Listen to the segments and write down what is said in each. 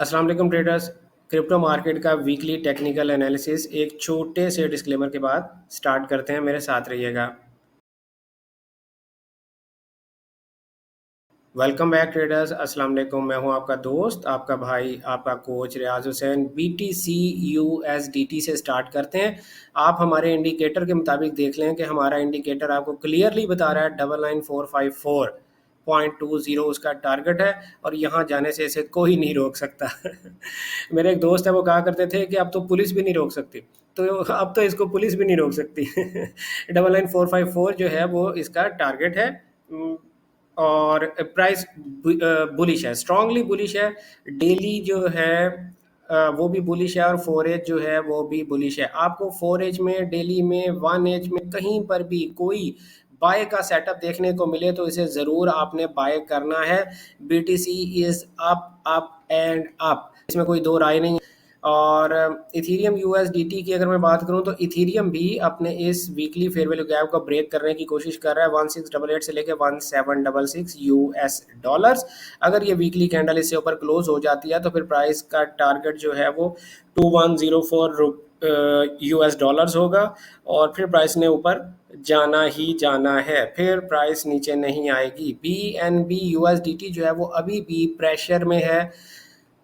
अस्सलाम वालेकुम traders. Crypto market का वीकली टेक्निकल एनालिसिस एक छोटे से डिस्क्लेमर के बाद स्टार्ट करते हैं। मेरे साथ रहिएगा। Welcome back traders. अस्सलाम वालेकुम। मैं हूं आपका दोस्त, आपका भाई, आपका कोच रियाज हुसैन। BTC USDT से स्टार्ट करते हैं। आप हमारे इंडिकेटर के मुताबिक देख लें कि हमारा इंडिकेटर आपको क्लियरली बता रहा है 99454.20 उसका टारगेट है और यहाँ जाने से इसे कोई नहीं रोक सकता। मेरे एक दोस्त है, वो कहा करते थे कि अब तो पुलिस भी नहीं रोक सकती, तो अब तो इसको पुलिस भी नहीं रोक सकती। 99454 जो है वो इसका टारगेट है। और प्राइस बुलिश है, स्ट्रांगली बुलिश है। डेली जो है वो भी बुलिश है और 4H जो है वो भी बुलिश है। आपको 4H में, डेली में, 1H में कहीं पर भी कोई बाय का सेटअप देखने को मिले तो इसे ज़रूर आपने बाय करना है। BTC is up up and up, इसमें कोई दो राय नहीं। और इथीरियम USDT की अगर मैं बात करूं तो इथीरियम भी अपने इस वीकली फेयर वैल्यू गैप को ब्रेक करने की कोशिश कर रहा है 1688 से लेकर 1766 US डॉलर्स। अगर ये वीकली कैंडल इससे ऊपर क्लोज हो जाती है तो फिर प्राइस का टारगेट जो है वो 2104 US डॉलर्स होगा और फिर प्राइस ने ऊपर जाना ही जाना है, फिर प्राइस नीचे नहीं आएगी। BNB USDT जो है वो अभी भी प्रेशर में है।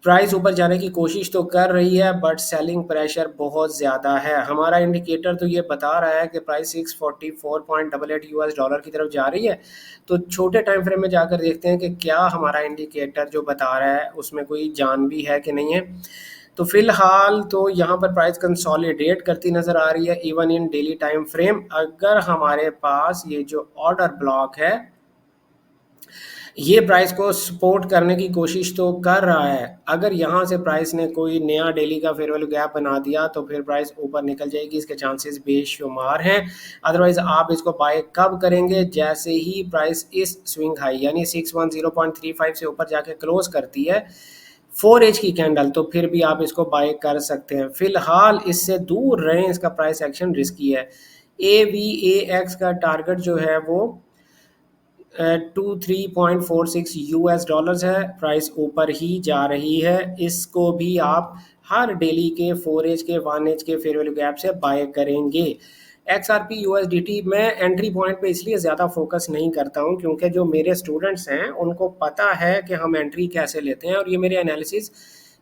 प्राइस ऊपर जाने की कोशिश तो कर रही है बट सेलिंग प्रेशर बहुत ज़्यादा है। हमारा इंडिकेटर तो ये बता रहा है कि प्राइस 644.88 US डॉलर की तरफ जा रही है। तो छोटे टाइम फ्रेम में जाकर देखते हैं कि क्या हमारा इंडिकेटर जो बता रहा है उसमें कोई जान भी है कि नहीं है। तो फिलहाल तो यहाँ पर प्राइस कंसोलिडेट करती नज़र आ रही है even in daily time frame. अगर हमारे पास ये जो ऑर्डर ब्लॉक है ये प्राइस को सपोर्ट करने की कोशिश तो कर रहा है, अगर यहाँ से प्राइस ने कोई नया डेली का फेयर वैल्यू गैप बना दिया तो फिर प्राइस ऊपर निकल जाएगी, इसके चांसेस बेशुमार हैं। अदरवाइज आप इसको बाय कब करेंगे? जैसे ही प्राइस इस स्विंग हाई यानी 610.35 से ऊपर जाके क्लोज करती है 4H की कैंडल, तो फिर भी आप इसको बाय कर सकते हैं। फिलहाल इससे दूर रहें, इसका प्राइस एक्शन रिस्की है। AVAX का टारगेट जो है वो 23.46 US डॉलर्स है। प्राइस ऊपर ही जा रही है, इसको भी आप हर डेली के 4H के 1H के फेयर वैल्यू गैप से बाय करेंगे। XRP USDT मैं एंट्री पॉइंट पे इसलिए ज़्यादा फोकस नहीं करता हूँ क्योंकि जो मेरे स्टूडेंट्स हैं उनको पता है कि हम एंट्री कैसे लेते हैं और ये मेरे एनालिसिस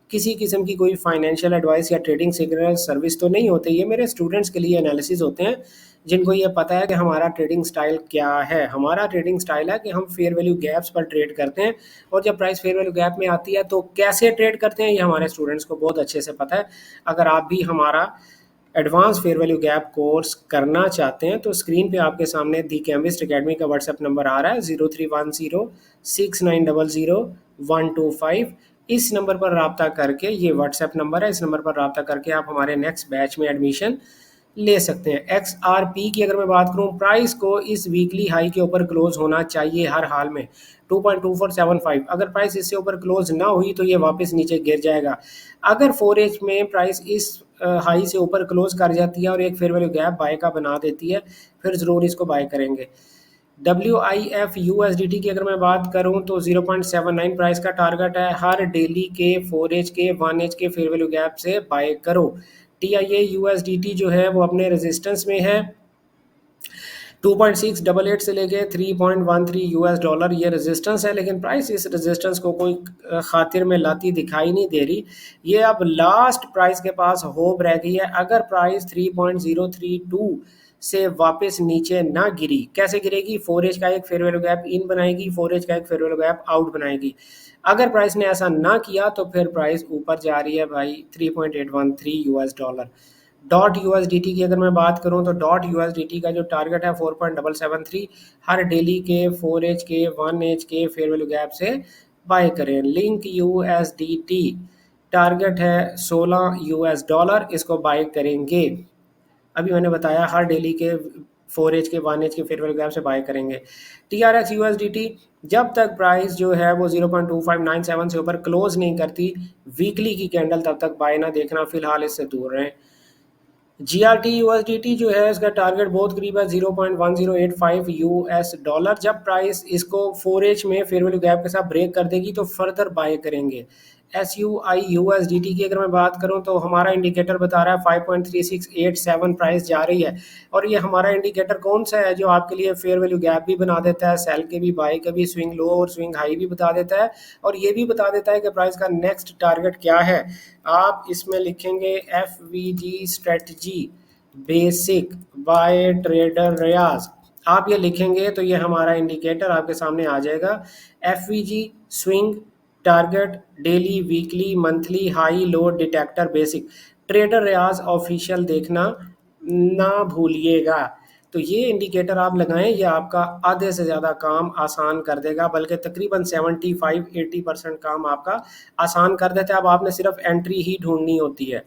किसी किस्म की कोई फाइनेंशियल एडवाइस या ट्रेडिंग सिग्नल सर्विस तो नहीं होते। ये मेरे स्टूडेंट्स के लिए एनालिसिस होते हैं जिनको ये पता है कि हमारा ट्रेडिंग स्टाइल क्या है। हमारा ट्रेडिंग स्टाइल है कि हम फेयर वैल्यू गैप्स पर ट्रेड करते हैं और जब प्राइस फेयर वैल्यू गैप में आती है तो कैसे ट्रेड करते हैं ये हमारे स्टूडेंट्स को बहुत अच्छे से पता है। अगर आप भी हमारा advance fair value gap course करना चाहते हैं तो स्क्रीन पे आपके सामने दी कैमविस्ट अकेडमी का व्हाट्सएप नंबर आ रहा है 031069000125। इस नंबर पर रब्ता करके, ये व्हाट्सएप नंबर है, इस नंबर पर रब्ता करके आप हमारे नेक्स्ट बैच में एडमिशन ले सकते हैं। XRP की अगर मैं बात करूं, प्राइस को इस वीकली हाई के ऊपर क्लोज होना चाहिए हर हाल में 2.2475। अगर प्राइस इससे ऊपर क्लोज ना हुई तो ये वापस नीचे गिर जाएगा। अगर 4H में प्राइस इस हाई से ऊपर क्लोज कर जाती है और एक फेयर वैल्यू गैप बाय का बना देती है फिर ज़रूर इसको बाय करेंगे। WIF USDT की अगर मैं बात करूं तो 0.79 प्राइस का टारगेट है। हर डेली के 4H के 1H के फेयर वैल्यू गैप से बाय करो। TIA USDT जो है वो अपने रेजिस्टेंस में है 2.688 से लेके 3.13 US डॉलर, ये रेजिस्टेंस है। लेकिन प्राइस इस रेजिस्टेंस को कोई खातिर में लाती दिखाई नहीं दे रही। ये अब लास्ट प्राइस के पास होप रह गई है। अगर प्राइस 3.032 से वापस नीचे ना गिरी, कैसे गिरेगी? 4H का एक फेयर वैल्यू गैप इन बनाएगी, 4H का एक फेयर वैल्यू गैप आउट बनाएगी। अगर प्राइस ने ऐसा ना किया तो फिर प्राइस ऊपर जा रही है भाई 3.813 US डॉलर। डॉट USDT की अगर मैं बात करूं तो डॉट USDT का जो टारगेट है 4.773। हर डेली के 4H के 1H के फेयर वैल्यू गैप से बाय करें। लिंक USDT टारगेट है 16 US डॉलर, इसको बाय करेंगे। अभी मैंने बताया हर डेली के 4H के 1H के फेयर वैल्यू गैप से बाय करेंगे। TRX USDT जब तक प्राइस जो है वो 0.2597 से ऊपर क्लोज नहीं करती वीकली की कैंडल तब तक बाय ना देखना, फिलहाल इससे दूर रहें। GRT USDT जो है इसका टारगेट बहुत करीब है 0.1085 US डॉलर। जब प्राइस इसको 4H में फेयर वैल्यू गैप के साथ ब्रेक कर देगी तो फर्दर बाय करेंगे। SUI/USDT की अगर मैं बात करूं तो हमारा इंडिकेटर बता रहा है 5.3687 प्राइस जा रही है। और ये हमारा इंडिकेटर कौन सा है जो आपके लिए फेयर वैल्यू गैप भी बना देता है, सेल के भी, बाई के भी, स्विंग लो और स्विंग हाई भी बता देता है, और ये भी बता देता है कि प्राइस का नेक्स्ट टारगेट क्या है। आप इसमें लिखेंगे FVG strategy basic by trader Riyaz, आप ये लिखेंगे तो ये हमारा इंडिकेटर आपके सामने आ जाएगा। FVG swing target daily weekly monthly high low detector basic, trader Riyaz official देखना ना भूलिएगा। तो ये इंडिकेटर आप लगाएं, ये आपका आधे से ज़्यादा काम आसान कर देगा, बल्कि तकरीबन 75-80% काम आपका आसान कर देता है। अब आपने सिर्फ एंट्री ही ढूंढनी होती है।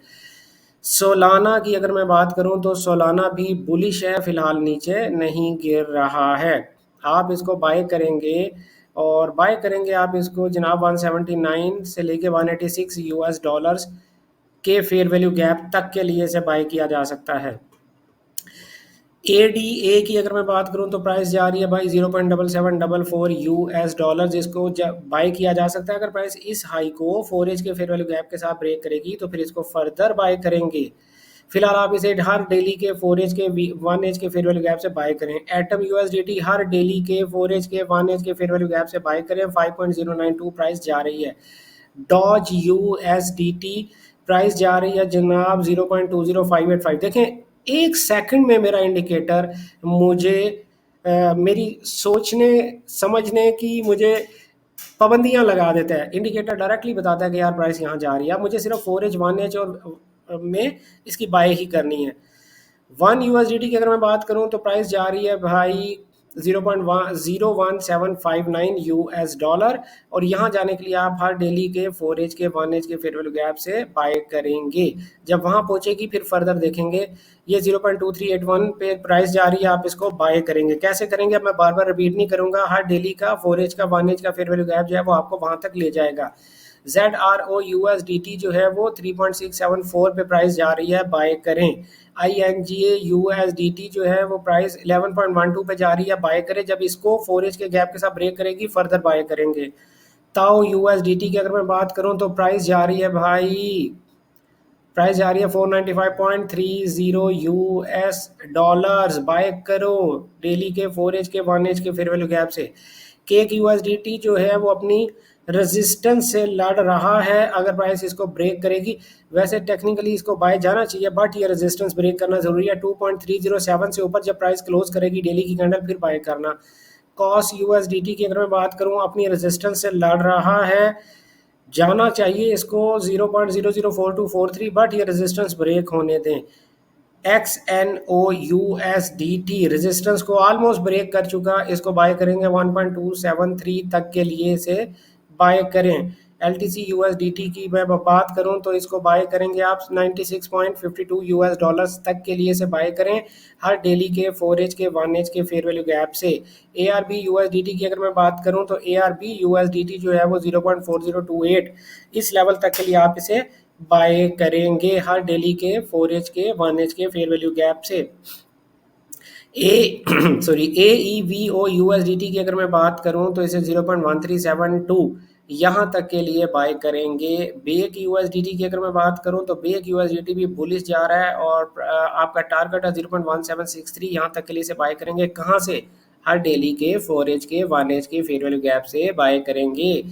सोलाना की अगर मैं बात करूं तो सोलाना भी बुलिश है, फिलहाल नीचे नहीं गिर रहा है। आप इसको बाय करेंगे, और बाय करेंगे आप इसको जनाब 179 से लेके 186 यूएस डॉलर्स के फेयर वैल्यू गैप तक के लिए से बाय किया जा सकता है। ADA की अगर मैं बात करूं तो प्राइस जा रही है भाई 0.7744 यूएस डॉलर, जिसको बाय किया जा सकता है। अगर प्राइस इस हाई को 4 एज के फेयर वैल्यू गैप के साथ ब्रेक करेगी तो फिर इसको फर्दर बाय करेंगे। फिलहाल आप इसे हर डेली के 4 एज के 1 एज के फेयर वैल्यू गैप से बाय करें। एटम USDT हर डेली के 4 एज के 1 एज के फेयर वैल्यू गैप से बाय करें, 5.092 प्राइस जा रही है। डॉज USDT प्राइस जा रही है जनाब 0.20585। देखें एक सेकंड में मेरा इंडिकेटर मुझे मेरी सोचने समझने की मुझे पाबंदियां लगा देता है। इंडिकेटर डायरेक्टली बताता है कि यार प्राइस यहाँ जा रही है, अब मुझे सिर्फ 4 एज 1 एज और में इसकी बाय ही करनी है। 1 USDT की अगर मैं बात करूं तो प्राइस जा रही है भाई 0.01759 यूएस डॉलर, और यहाँ जाने के लिए आप हर डेली के 4 एज के 1 एज के फेयर वैल्यू गैप से बाय करेंगे। जब वहाँ पहुँचेगी फिर फर्दर देखेंगे। ये 0.2381 पे प्राइस जा रही है, आप इसको बाय करेंगे। कैसे करेंगे अब मैं बार बार रिपीट नहीं करूँगा। हर डेली का 4 एज का 1 एज का फेयर वैल्यू गैप जो है वो आपको वहाँ तक ले जाएगा। ZRO USDT जो है वो 3.674 पे प्राइस जा रही है, बाय करें। INGA USDT जो है वो प्राइस 11.12 पे जा रही है, बाय करें। जब इसको 4 एज के गैप के साथ ब्रेक करेगी फर्दर बाय करेंगे। ताओ USDT की अगर मैं बात करूं तो प्राइस जा रही है भाई, प्राइस जा रही है 495.30 यूएस डॉलर्स, बाय करो डेली के 4 एज के 1 एज के फेयर वैल्यू गैप से। केक USDT जो है वो अपनी रेजिस्टेंस से लड़ रहा है, अगर प्राइस इसको ब्रेक करेगी, वैसे टेक्निकली इसको बाय जाना चाहिए बट ये रेजिस्टेंस ब्रेक करना जरूरी है। 2.307 से ऊपर जब प्राइस क्लोज करेगी डेली की कैंडल फिर बाय करना। कॉस USDT की अगर मैं बात करूं अपनी रेजिस्टेंस से लड़ रहा है, जाना चाहिए इसको 0.004243, बट ये रेजिस्टेंस ब्रेक होने दें। XNO USDT रेजिस्टेंस को ऑलमोस्ट ब्रेक कर चुका, इसको बाय करेंगे 1.273 तक के लिए से बाय करें। LTC USDT की मैं बात करूं तो इसको बाय करेंगे आप 96.52 यूएस डॉलर्स तक के लिए से बाय करें, हर डेली के 4 एज के 1 एज के फेयर वैल्यू गैप से। ARB USDT की अगर मैं बात करूं तो ARB USDT जो है वो 0.4028 इस लेवल तक के लिए आप इसे बाय करेंगे, हर डेली के 4 एज के 1 एज के फेयर वैल्यू गैप से। AEVO USDT की अगर मैं बात करूं तो इसे 0.1372 यहाँ तक के लिए बाय करेंगे। बेक USDT की अगर मैं बात करूं तो बेक USDT भी बुलिश जा रहा है, और आपका टारगेट है 0.1763 यहाँ तक के लिए से बाय करेंगे। कहाँ से? हर डेली के 4 एज के 1 एज के फेयर वैल्यू गैप से बाय करेंगे।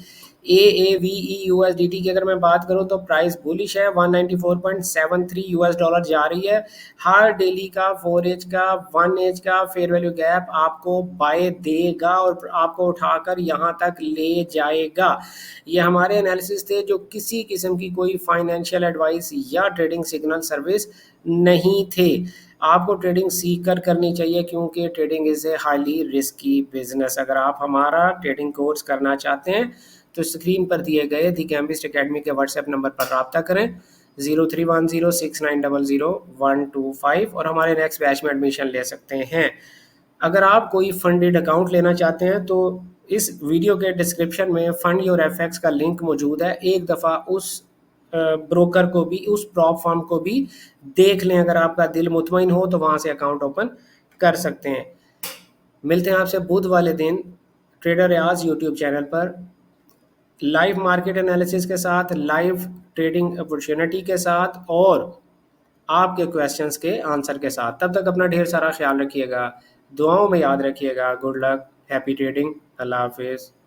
AAVE USDT की अगर मैं बात करूं तो प्राइस बुलिश है, 194.73 यूएस डॉलर जा रही है, हर डेली का 4 एज का 1 एज का फेयर वैल्यू गैप आपको बाय देगा और आपको उठाकर यहाँ तक ले जाएगा। ये हमारे एनालिसिस थे जो किसी किस्म की कोई फाइनेंशियल एडवाइस या ट्रेडिंग सिग्नल सर्विस नहीं थे। आपको ट्रेडिंग सीख कर करनी चाहिए क्योंकि trading is a highly risky business. अगर आप हमारा ट्रेडिंग कोर्स करना चाहते हैं तो स्क्रीन पर दिए गए दी कैम्बिस्ट एकेडमी के व्हाट्सएप नंबर पर रब्ता करें 031069000125 और हमारे नेक्स्ट बैच में एडमिशन ले सकते हैं। अगर आप कोई फंडेड अकाउंट लेना चाहते हैं तो इस वीडियो के डिस्क्रिप्शन में फंड योर एफएक्स का लिंक मौजूद है, एक दफ़ा उस ब्रोकर को भी, उस प्रॉप फर्म को भी देख लें। अगर आपका दिल मुतमईन हो तो वहाँ से अकाउंट ओपन कर सकते हैं। मिलते हैं आपसे बुध वाले दिन ट्रेडर रियाज यूट्यूब चैनल पर। लाइव मार्केट एनालिसिस के साथ, लाइव ट्रेडिंग अपॉर्चुनिटी के साथ, और आपके क्वेश्चंस के आंसर के साथ। तब तक अपना ढेर सारा ख्याल रखिएगा, दुआओं में याद रखिएगा। गुड लक, हैप्पी ट्रेडिंग, अल्लाह हाफिज़।